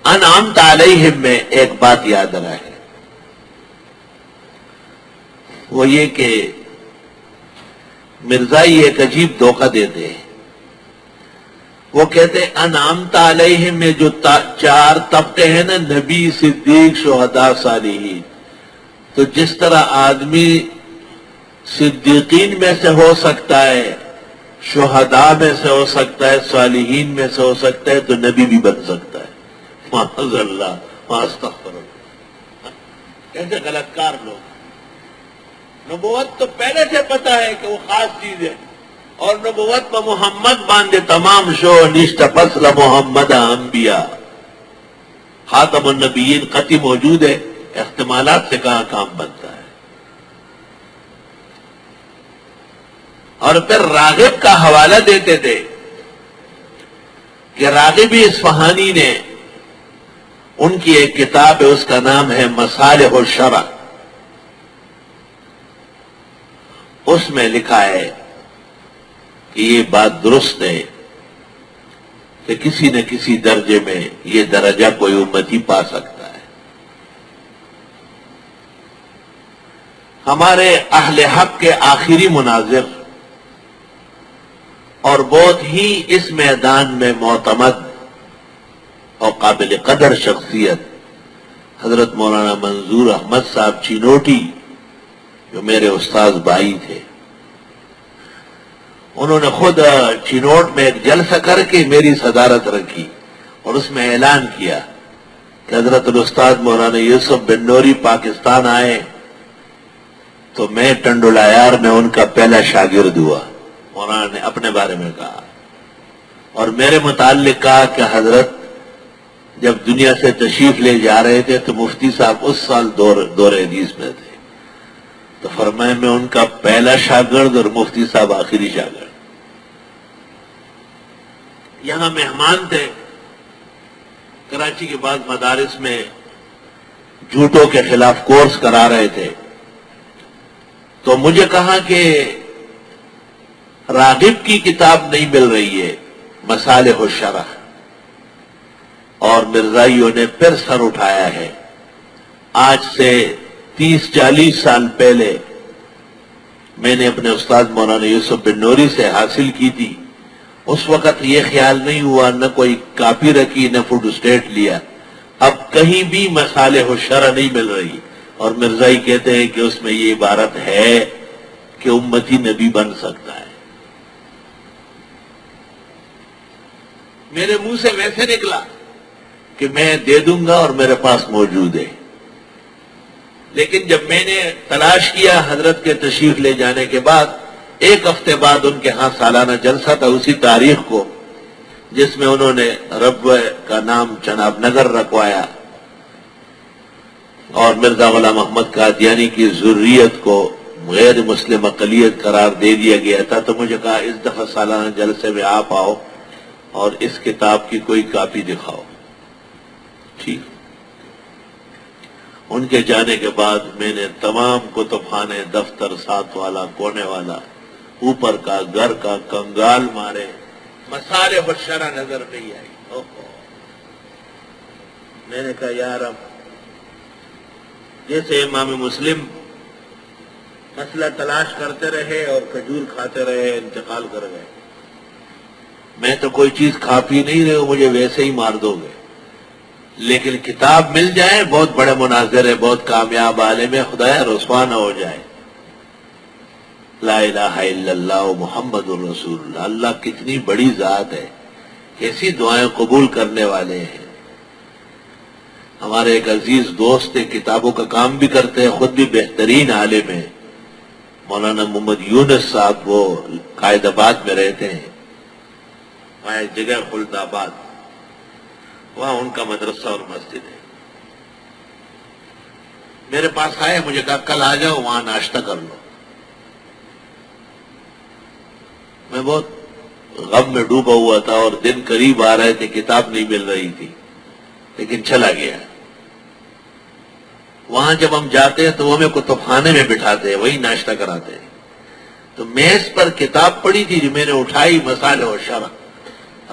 انعمت علیہم میں ایک بات یاد رہے، وہ یہ کہ مرزائی ایک عجیب دھوکہ دیتے ہیں۔ وہ کہتے ہیں انعمت علیہم میں جو چار طبقے ہیں نا، نبی، صدیق، شہداء، صالحین، تو جس طرح آدمی صدیقین میں سے ہو سکتا ہے، شہداء میں سے ہو سکتا ہے، صالحین میں سے ہو سکتا ہے، تو نبی بھی بن سکتا ہے۔ معاذ اللہ، استغفر اللہ، کیسے غلط کار لوگ۔ نبوت تو پہلے سے پتا ہے کہ وہ خاص چیز ہے، اور نبوت میں محمد باندھے تمام شو نشت فصل محمد انبیاء، خاتم النبیین قطعی موجود ہے، احتمالات سے کہاں کام بنتا ہے۔ اور پھر راغب کا حوالہ دیتے تھے کہ راغبی اصفہانی نے، ان کی ایک کتاب ہے، اس کا نام ہے مصالح الشرع، اس میں لکھا ہے کہ یہ بات درست ہے کہ کسی نہ کسی درجے میں یہ درجہ کوئی امتی پا سکتا ہے۔ ہمارے اہل حق کے آخری مناظر اور بہت ہی اس میدان میں معتمد اور قابل قدر شخصیت حضرت مولانا منظور احمد صاحب چینوٹی، جو میرے استاذ بھائی تھے، انہوں نے خود چینوٹ میں ایک جلسہ کر کے میری صدارت رکھی اور اس میں اعلان کیا کہ حضرت الاستاذ مولانا یوسف بن نوری پاکستان آئے تو میں ٹنڈولایار میں ان کا پہلا شاگرد ہوا۔ مولانا نے اپنے بارے میں کہا اور میرے متعلق کہا کہ حضرت جب دنیا سے تشریف لے جا رہے تھے تو مفتی صاحب اس سال دور حدیث میں تھے، تو فرمایا میں ان کا پہلا شاگرد اور مفتی صاحب آخری شاگرد۔ یہاں مہمان تھے، کراچی کے بعد مدارس میں جھوٹوں کے خلاف کورس کرا رہے تھے، تو مجھے کہا کہ راغب کی کتاب نہیں مل رہی ہے، مصالح الشرع، اور مرزائیوں نے پھر سر اٹھایا ہے۔ آج سے 30-40 سال پہلے میں نے اپنے استاد مولانا یوسف بن نوری سے حاصل کی تھی، اس وقت یہ خیال نہیں ہوا، نہ کوئی کاپی رکھی، نہ فوٹو اسٹیٹ لیا۔ اب کہیں بھی مصالح الشرع نہیں مل رہی، اور مرزائی کہتے ہیں کہ اس میں یہ عبارت ہے کہ امتی نبی بن سکتا ہے۔ میرے منہ سے ویسے نکلا کہ میں دے دوں گا اور میرے پاس موجود ہے، لیکن جب میں نے تلاش کیا حضرت کے تشریف لے جانے کے بعد، ایک ہفتے بعد ان کے ہاں سالانہ جلسہ تھا اسی تاریخ کو، جس میں انہوں نے رب کا نام چناب نگر رکھوایا اور مرزا غلام محمد قادیانی کی ذریت کو غیر مسلم اقلیت قرار دے دیا گیا تھا۔ تو مجھے کہا اس دفعہ سالانہ جلسے میں آپ آؤ اور اس کتاب کی کوئی کاپی دکھاؤ۔ ٹھیک، ان کے جانے کے بعد میں نے تمام کتب خانے، دفتر، ساتھ والا، کونے والا، اوپر کا، گھر کا کنگال مارے، مصالح الشرع نظر نہیں آئی۔ میں نے کہا یار، اب جیسے امام مسلم مسئلہ تلاش کرتے رہے اور کھجور کھاتے رہے، انتقال کر گئے، میں تو کوئی چیز کھا پی نہیں رہے ہوں، مجھے ویسے ہی مار دو گے، لیکن کتاب مل جائے، بہت بڑے مناظر ہے، بہت کامیاب عالم ہے، خدایا رسوا نہ ہو جائے۔ لا الہ الا اللہ محمد الرسول اللہ، اللہ کتنی بڑی ذات ہے، کیسی دعائیں قبول کرنے والے ہیں۔ ہمارے ایک عزیز دوست ہیں، کتابوں کا کام بھی کرتے ہیں، خود بھی بہترین عالم ہیں، مولانا محمد یونس صاحب، وہ قائد آباد میں رہتے ہیں، وہاں ایک جگہ خلد آباد، وہاں ان کا مدرسہ اور مسجد ہے۔ میرے پاس آئے، مجھے کہا کل آ جاؤ، وہاں ناشتہ کر لو۔ میں بہت غم میں ڈوبا ہوا تھا اور دن قریب آ رہے تھے، کتاب نہیں مل رہی تھی، لیکن چلا گیا۔ وہاں جب ہم جاتے ہیں تو وہ ہمیں کتب خانے میں بٹھاتے ہیں، وہی ناشتہ کراتے ہیں۔ تو میز پر کتاب پڑی تھی جو میں نے اٹھائی، مصالح الشرع،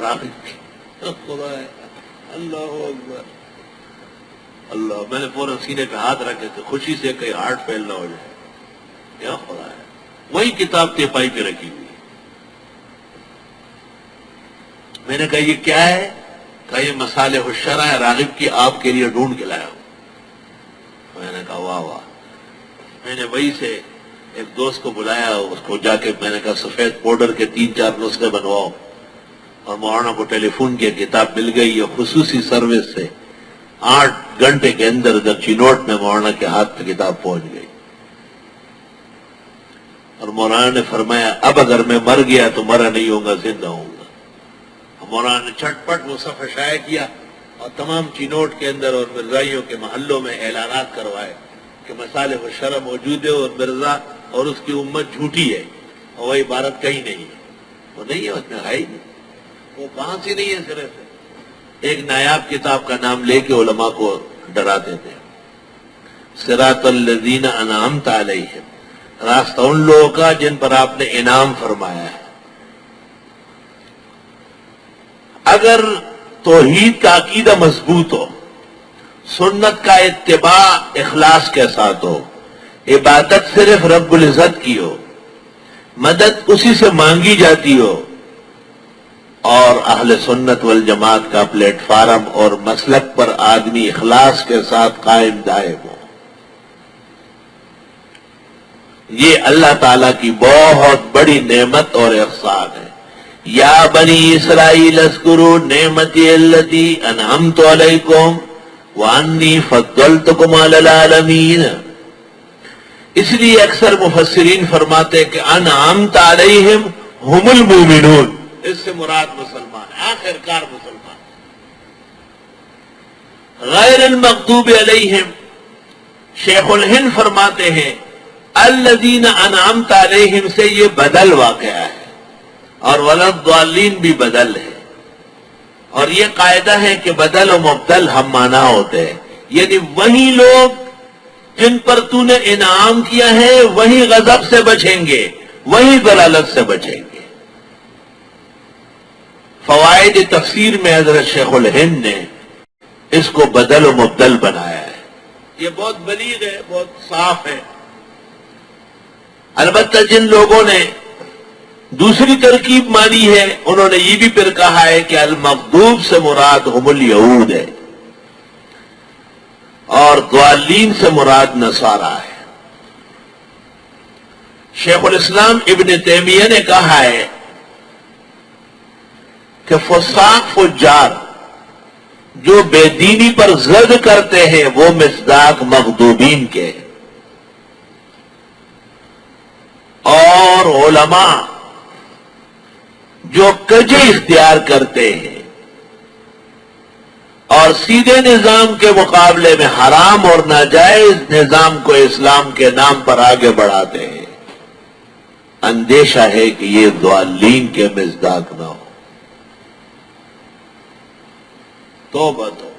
راغب کی۔ اللہ اکبر، اللہ، میں نے فوراً سینے پہ ہاتھ رکھے کہ خوشی سے کہیں ہارٹ فیل نہ ہو جائے. کیا خدا ہے، وہی کتاب تیپائی پہ رکھی ہوئی. میں نے کہا یہ کیا ہے؟ کہا یہ مصالح الشرع راغب کی آپ کے لیے ڈھونڈ کے لایا ہوں. میں نے کہا واہ واہ. میں نے وہی سے ایک دوست کو بلایا، اس کو جا کے میں نے کہا سفید پاؤڈر کے 3-4 نسخے بنواؤ، اور مولانا کو ٹیلی فون کیا، کتاب مل گئی. یہ خصوصی سروس سے 8 گھنٹے کے اندر چینوٹ میں مولانا کے ہاتھ پہ کتاب پہنچ گئی. اور مولانا نے فرمایا اب اگر میں مر گیا تو مرا نہیں ہوں گا، زندہ ہوں گا. مولانا نے چھٹ پٹ وہ صفحہ شائع کیا اور تمام چینوٹ کے اندر اور مرزائیوں کے محلوں میں اعلانات کروائے کہ مصالح الشرع موجود ہے اور مرزا اور اس کی امت جھوٹی ہے، اور وہ عبارت کہیں نہیں ہے. وہ نہیں ہے، اس میں ہے ہی نہیں. وہ کہاں سے نہیں ہے سرے سے. ایک نایاب کتاب کا نام لے کے علماء کو ڈراتے تھے، صراط الذین انعمت علیہم، راستہ ان لوگوں کا جن پر آپ نے انعام فرمایا ہے. اگر توحید کا عقیدہ مضبوط ہو، سنت کا اتباع اخلاص کے ساتھ ہو، عبادت صرف رب العزت کی ہو، مدد اسی سے مانگی جاتی ہو، اور اہل سنت والجماعت کا پلیٹ فارم اور مسلک پر آدمی اخلاص کے ساتھ قائم دائم ہو، یہ اللہ تعالیٰ کی بہت بڑی نعمت اور احسان ہے. یا بنی اسرائیل اذکروا نعمتی التی انعمت علیکم وانی فضلتکم علی العالمین. اس لیے اکثر مفسرین فرماتے کہ انعمت علیہم ہم المومنون، اس سے مراد مسلمان، آخر کار مسلمان. غیر المغضوب علیہم، شیخ الہند فرماتے ہیں الذین انعمت علیہم سے یہ بدل واقعہ ہے، اور ولضالین بھی بدل ہے. اور یہ قاعدہ ہے کہ بدل و مبدل ہم معنی ہوتے ہیں، یعنی وہی لوگ جن پر تو نے انعام کیا ہے وہی غضب سے بچیں گے، وہی ضلالت سے بچیں گے. فوائد تفسیر میں حضرت شیخ الہند نے اس کو بدل و مبدل بنایا ہے. یہ بہت بلیغ ہے، بہت صاف ہے. البتہ جن لوگوں نے دوسری ترکیب مانی ہے انہوں نے یہ بھی پھر کہا ہے کہ المغضوب سے مراد ہم الیہود ہے اور ضالین سے مراد نصارہ ہے. شیخ الاسلام ابن تیمیہ نے کہا ہے کہ فساق فجار جو بے دینی پر زد کرتے ہیں وہ مصداق مغضوبین کے، اور علماء جو کجے اختیار کرتے ہیں اور سیدھے نظام کے مقابلے میں حرام اور ناجائز نظام کو اسلام کے نام پر آگے بڑھاتے ہیں، اندیشہ ہے کہ یہ ضالین کے مصداق نہ ہو. توبہ تو